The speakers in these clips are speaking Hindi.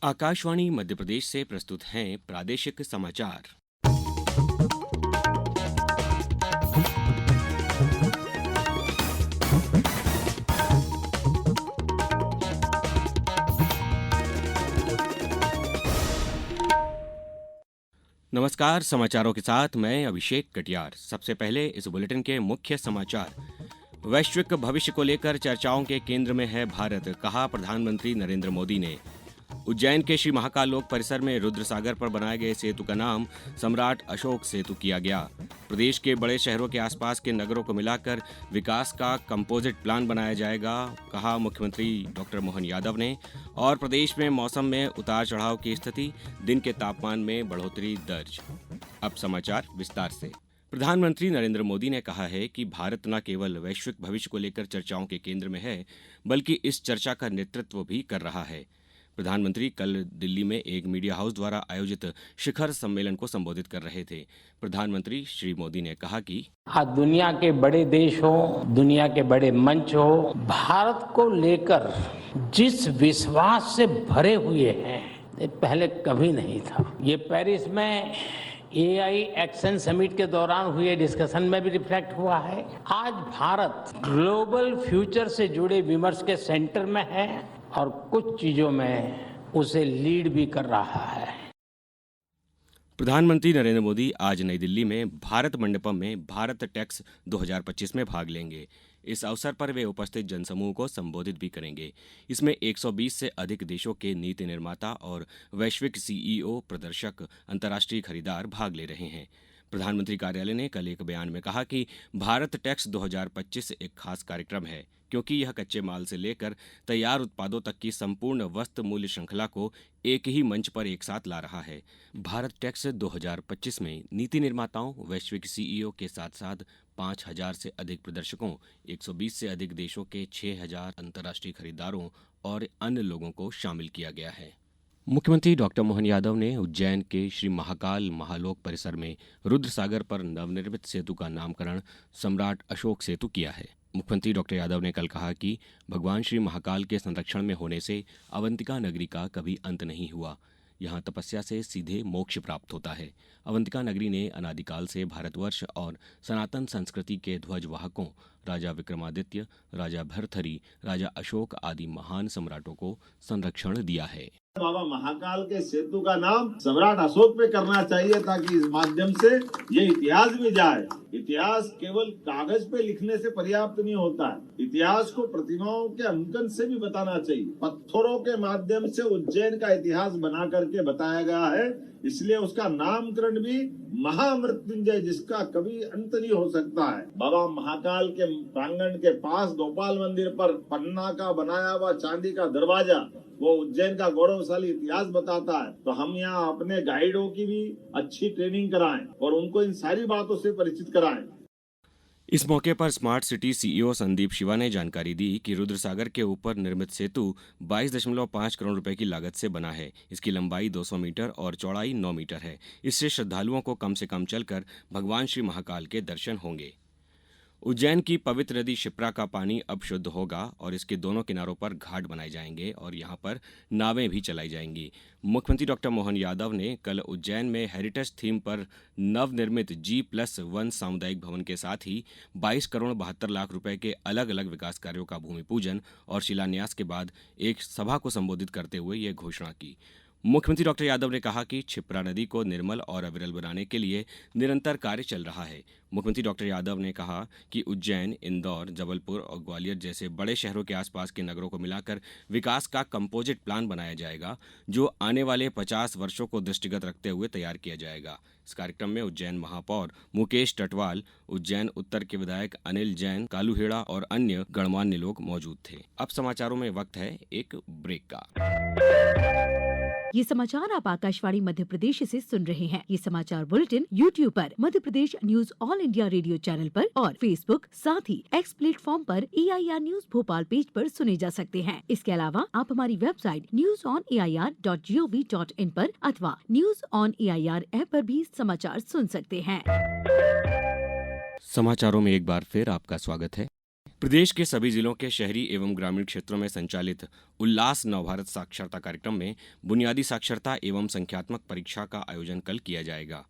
आकाशवाणी मध्य प्रदेश से प्रस्तुत हैं प्रादेशिक समाचार। नमस्कार, समाचारों के साथ मैं अभिषेक कटियार। सबसे पहले इस बुलेटिन के मुख्य समाचार। वैश्विक भविष्य को लेकर चर्चाओं के केंद्र में है भारत, कहा प्रधानमंत्री नरेंद्र मोदी ने। उज्जैन के श्री महाकाल लोक परिसर में रुद्रसागर पर बनाए गए सेतु का नाम सम्राट अशोक सेतु किया गया। प्रदेश के बड़े शहरों के आसपास के नगरों को मिलाकर विकास का कंपोजिट प्लान बनाया जाएगा, कहा मुख्यमंत्री डॉक्टर मोहन यादव ने। और प्रदेश में मौसम में उतार चढ़ाव की स्थिति, दिन के तापमान में बढ़ोतरी दर्ज। अब समाचार विस्तार से। प्रधानमंत्री नरेंद्र मोदी ने कहा है कि भारत न केवल वैश्विक भविष्य को लेकर चर्चाओं के केंद्र में है, बल्कि इस चर्चा का नेतृत्व भी कर रहा है। प्रधानमंत्री कल दिल्ली में एक मीडिया हाउस द्वारा आयोजित शिखर सम्मेलन को संबोधित कर रहे थे। प्रधानमंत्री श्री मोदी ने कहा कि आज दुनिया के बड़े देश हो, दुनिया के बड़े मंच हो, भारत को लेकर जिस विश्वास से भरे हुए हैं, ये पहले कभी नहीं था। ये पेरिस में AI एक्शन समिट के दौरान हुए डिस्कशन में भी रिफ्लेक्ट हुआ है। आज भारत ग्लोबल फ्यूचर से जुड़े विमर्श के सेंटर में है और कुछ चीजों में उसे लीड भी कर रहा है। प्रधानमंत्री नरेंद्र मोदी आज नई दिल्ली में भारत मंडपम में भारत टेक्स 2025 में भाग लेंगे। इस अवसर पर वे उपस्थित जनसमूह को संबोधित भी करेंगे। इसमें 120 से अधिक देशों के नीति निर्माता और वैश्विक CEO, प्रदर्शक, अंतर्राष्ट्रीय खरीदार भाग ले रहे हैं। प्रधानमंत्री कार्यालय ने कल एक बयान में कहा कि भारत टैक्स 2025 एक खास कार्यक्रम है, क्योंकि यह कच्चे माल से लेकर तैयार उत्पादों तक की संपूर्ण वस्तु मूल्य श्रृंखला को एक ही मंच पर एक साथ ला रहा है। भारत टैक्स 2025 में नीति निर्माताओं, वैश्विक CEO के साथ साथ 5,000 से अधिक प्रदर्शकों, 120 से अधिक देशों के 6,000 अंतर्राष्ट्रीय खरीदारों और अन्य लोगों को शामिल किया गया है। मुख्यमंत्री डॉक्टर मोहन यादव ने उज्जैन के श्री महाकाल महालोक परिसर में रुद्रसागर पर नवनिर्मित सेतु का नामकरण सम्राट अशोक सेतु किया है। मुख्यमंत्री डॉक्टर यादव ने कल कहा कि भगवान श्री महाकाल के संरक्षण में होने से अवंतिका नगरी का कभी अंत नहीं हुआ। यहाँ तपस्या से सीधे मोक्ष प्राप्त होता है। अवंतिका नगरी ने अनादिकाल से भारतवर्ष और सनातन संस्कृति के ध्वजवाहकों राजा विक्रमादित्य, राजा भर्तहरि, राजा अशोक आदि महान सम्राटों को संरक्षण दिया है। बाबा महाकाल के सेतु का नाम सम्राट अशोक पे करना चाहिए, ताकि इस माध्यम से ये इतिहास भी जाए। इतिहास केवल कागज पे लिखने से पर्याप्त नहीं होता है, इतिहास को प्रतिमाओं के अंकन से भी बताना चाहिए। पत्थरों के माध्यम से उज्जैन का इतिहास बना करके बताया गया है, इसलिए उसका नामकरण भी महामृत्युंजय, जिसका कभी अंत नहीं हो सकता है। बाबा महाकाल के प्रांगण के पास गोपाल मंदिर पर पन्ना का बनाया हुआ चांदी का दरवाजा, वो उज्जैन का गौरवशाली इतिहास बताता है। तो हम यहाँ अपने गाइडों की भी अच्छी ट्रेनिंग कराएं और उनको इन सारी बातों से परिचित कराएं। इस मौके पर smart city CEO Sandeep Shiva ने जानकारी दी कि रुद्रसागर के ऊपर निर्मित सेतु 22.5 करोड़ रुपए की लागत से बना है। इसकी लंबाई 200 मीटर और चौड़ाई 9 मीटर है। इससे श्रद्धालुओं को कम से कम चलकर भगवान श्री महाकाल के दर्शन होंगे। उज्जैन की पवित्र नदी क्षिप्रा का पानी अब शुद्ध होगा और इसके दोनों किनारों पर घाट बनाए जाएंगे और यहां पर नावें भी चलाई जाएंगी। मुख्यमंत्री डॉक्टर मोहन यादव ने कल उज्जैन में हेरिटेज थीम पर नवनिर्मित G+1 सामुदायिक भवन के साथ ही 22 करोड़ 72 लाख रुपए के अलग अलग विकास कार्यों का भूमि पूजन और शिलान्यास के बाद एक सभा को संबोधित करते हुए ये घोषणा की। मुख्यमंत्री डॉक्टर यादव ने कहा कि क्षिप्रा नदी को निर्मल और अविरल बनाने के लिए निरंतर कार्य चल रहा है। मुख्यमंत्री डॉक्टर यादव ने कहा कि उज्जैन, इंदौर, जबलपुर और ग्वालियर जैसे बड़े शहरों के आसपास के नगरों को मिलाकर विकास का कंपोजिट प्लान बनाया जाएगा, जो आने वाले 50 वर्षों को दृष्टिगत रखते हुए तैयार किया जाएगा। इस कार्यक्रम में उज्जैन महापौर मुकेश टटवाल, उज्जैन उत्तर के विधायक अनिल जैन, कालूहेड़ा और अन्य गणमान्य लोग मौजूद थे। अब समाचारों में वक्त है एक ब्रेक का। ये समाचार आप आकाशवाणी मध्य प्रदेश से सुन रहे हैं। ये समाचार बुलेटिन YouTube पर Madhya Pradesh news all India radio channel पर और Facebook साथ ही X प्लेटफॉर्म पर AIR न्यूज भोपाल पेज पर सुने जा सकते हैं। इसके अलावा आप हमारी वेबसाइट newsonair.gov.in पर अथवा न्यूज ऑन AIR ऐप पर भी समाचार सुन सकते हैं। समाचारों में एक बार फिर आपका स्वागत है। प्रदेश के सभी जिलों के शहरी एवं ग्रामीण क्षेत्रों में संचालित उल्लास नवभारत साक्षरता कार्यक्रम में बुनियादी साक्षरता एवं संख्यात्मक परीक्षा का आयोजन कल किया जाएगा।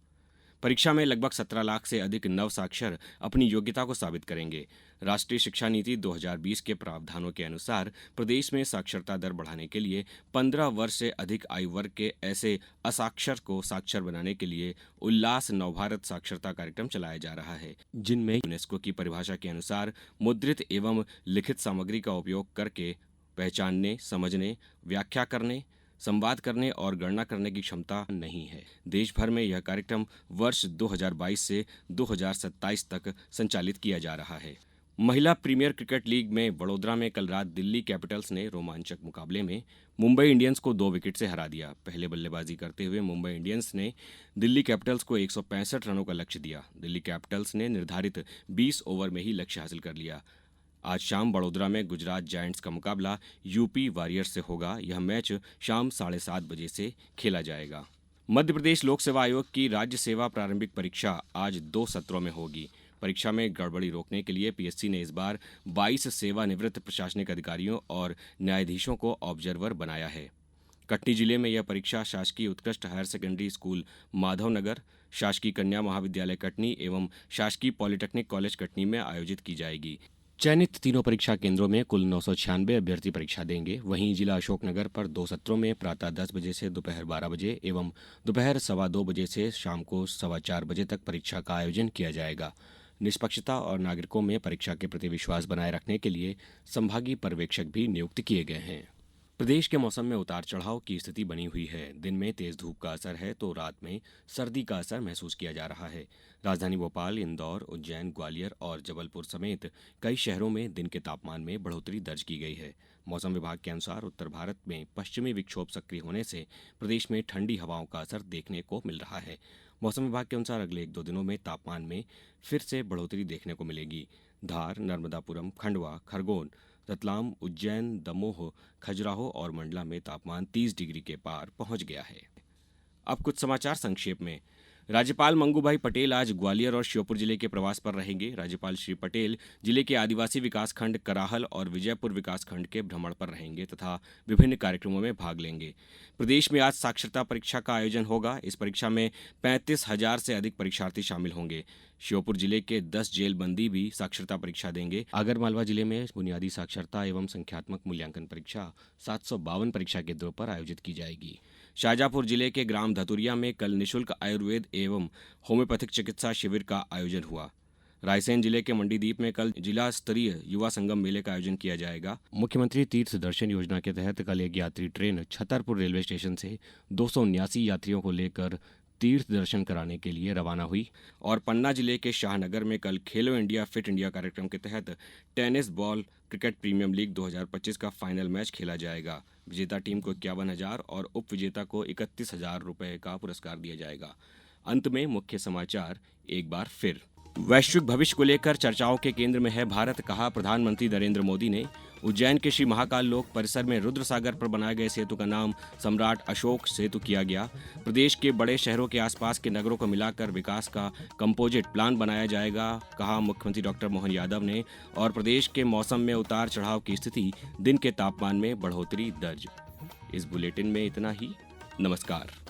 परीक्षा में लगभग 17 लाख से अधिक नव साक्षर अपनी योग्यता को साबित करेंगे। राष्ट्रीय शिक्षा नीति 2020 के प्रावधानों के अनुसार प्रदेश में साक्षरता दर बढ़ाने के लिए 15 वर्ष से अधिक आयु वर्ग के ऐसे असाक्षर को साक्षर बनाने के लिए उल्लास नवभारत साक्षरता कार्यक्रम चलाया जा रहा है, जिनमें यूनेस्को की परिभाषा के अनुसार मुद्रित एवं लिखित सामग्री का उपयोग करके पहचानने, समझने, व्याख्या करने, संवाद करने और गणना करने की क्षमता नहीं है। देश भर में यह कार्यक्रम वर्ष 2022 से 2027 तक संचालित किया जा रहा है। महिला प्रीमियर क्रिकेट लीग में वडोदरा में कल रात दिल्ली कैपिटल्स ने रोमांचक मुकाबले में मुंबई इंडियंस को 2 विकेट से हरा दिया। पहले बल्लेबाजी करते हुए मुंबई इंडियंस ने दिल्ली कैपिटल्स को 165 रनों का लक्ष्य दिया। दिल्ली कैपिटल्स ने निर्धारित 20 ओवर में ही लक्ष्य हासिल कर लिया। आज शाम बड़ोदरा में गुजरात जायंट्स का मुकाबला यूपी वॉरियर्स से होगा। यह मैच शाम 7:30 बजे से खेला जाएगा। मध्य प्रदेश लोक सेवा आयोग की राज्य सेवा प्रारंभिक परीक्षा आज 2 सत्रों में होगी। परीक्षा में गड़बड़ी रोकने के लिए पीएससी ने इस बार 22 सेवानिवृत्त प्रशासनिक अधिकारियों और न्यायाधीशों को ऑब्जर्वर बनाया है। कटनी जिले में यह परीक्षा शासकीय उत्कृष्ट हायर सेकेंडरी स्कूल माधवनगर, शासकीय कन्या महाविद्यालय कटनी एवं शासकीय पॉलिटेक्निक कॉलेज कटनी में आयोजित की जाएगी। चयनित तीनों परीक्षा केंद्रों में कुल 996 अभ्यर्थी परीक्षा देंगे। वहीं जिला अशोकनगर पर 2 सत्रों में प्रातः 10 बजे से दोपहर 12 बजे एवं दोपहर 2:15 बजे से शाम को 4:15 बजे तक परीक्षा का आयोजन किया जाएगा। निष्पक्षता और नागरिकों में परीक्षा के प्रति विश्वास बनाए रखने के लिए संभागीय पर्यवेक्षक भी नियुक्त किए गए हैं। प्रदेश के मौसम में उतार चढ़ाव की स्थिति बनी हुई है। दिन में तेज धूप का असर है तो रात में सर्दी का असर महसूस किया जा रहा है। राजधानी भोपाल, इंदौर, उज्जैन, ग्वालियर और जबलपुर समेत कई शहरों में दिन के तापमान में बढ़ोतरी दर्ज की गई है। मौसम विभाग के अनुसार उत्तर भारत में पश्चिमी विक्षोभ सक्रिय होने से प्रदेश में ठंडी हवाओं का असर देखने को मिल रहा है। मौसम विभाग के अनुसार अगले 1-2 दिनों में तापमान में फिर से बढ़ोतरी देखने को मिलेगी। धार, नर्मदापुरम, खंडवा, खरगोन, रतलाम, उज्जैन, दमोह, खजुराहो और मंडला में तापमान 30 डिग्री के पार पहुंच गया है। अब कुछ समाचार संक्षेप में। राज्यपाल मंगूभाई पटेल आज ग्वालियर और श्योपुर जिले के प्रवास पर रहेंगे। राज्यपाल श्री पटेल जिले के आदिवासी विकासखंड कराहल और विजयपुर विकासखंड के भ्रमण पर रहेंगे तथा विभिन्न कार्यक्रमों में भाग लेंगे। प्रदेश में आज साक्षरता परीक्षा का आयोजन होगा। इस परीक्षा में 35,000 से अधिक परीक्षार्थी शामिल होंगे। श्योपुर जिले के 10 जेल बंदी भी साक्षरता परीक्षा देंगे। आगरमालवा जिले में बुनियादी साक्षरता एवं संख्यात्मक मूल्यांकन परीक्षा 752 परीक्षा केंद्रों पर आयोजित की जाएगी। शाहजहाँपुर जिले के ग्राम धतुरिया में कल निःशुल्क आयुर्वेद एवं होम्योपैथिक चिकित्सा शिविर का आयोजन हुआ। रायसेन जिले के मंडीदीप में कल जिला स्तरीय युवा संगम मेले का आयोजन किया जाएगा। मुख्यमंत्री तीर्थ दर्शन योजना के तहत कल एक यात्री ट्रेन छतरपुर रेलवे स्टेशन से 279 यात्रियों को लेकर तीर्थ दर्शन कराने के लिए रवाना हुई। और पन्ना जिले के शाहनगर में कल खेलो इंडिया फिट इंडिया कार्यक्रम के तहत tennis ball cricket premium league 2025 का फाइनल मैच खेला जाएगा। विजेता टीम को 51,000 और उप विजेता को 31,000 रुपये का पुरस्कार दिया जाएगा। अंत में मुख्य समाचार एक बार फिर। वैश्विक भविष्य को लेकर चर्चाओं के केंद्र में है भारत, कहा प्रधानमंत्री नरेंद्र मोदी ने। उज्जैन के श्री महाकाल लोक परिसर में रुद्र सागर पर बनाए गए सेतु का नाम सम्राट अशोक सेतु किया गया। प्रदेश के बड़े शहरों के आसपास के नगरों को मिलाकर विकास का कंपोजिट प्लान बनाया जाएगा, कहा मुख्यमंत्री डॉक्टर मोहन यादव ने। और प्रदेश के मौसम में उतार चढ़ाव की स्थिति, दिन के तापमान में बढ़ोतरी दर्ज। इस बुलेटिन में इतना ही। नमस्कार।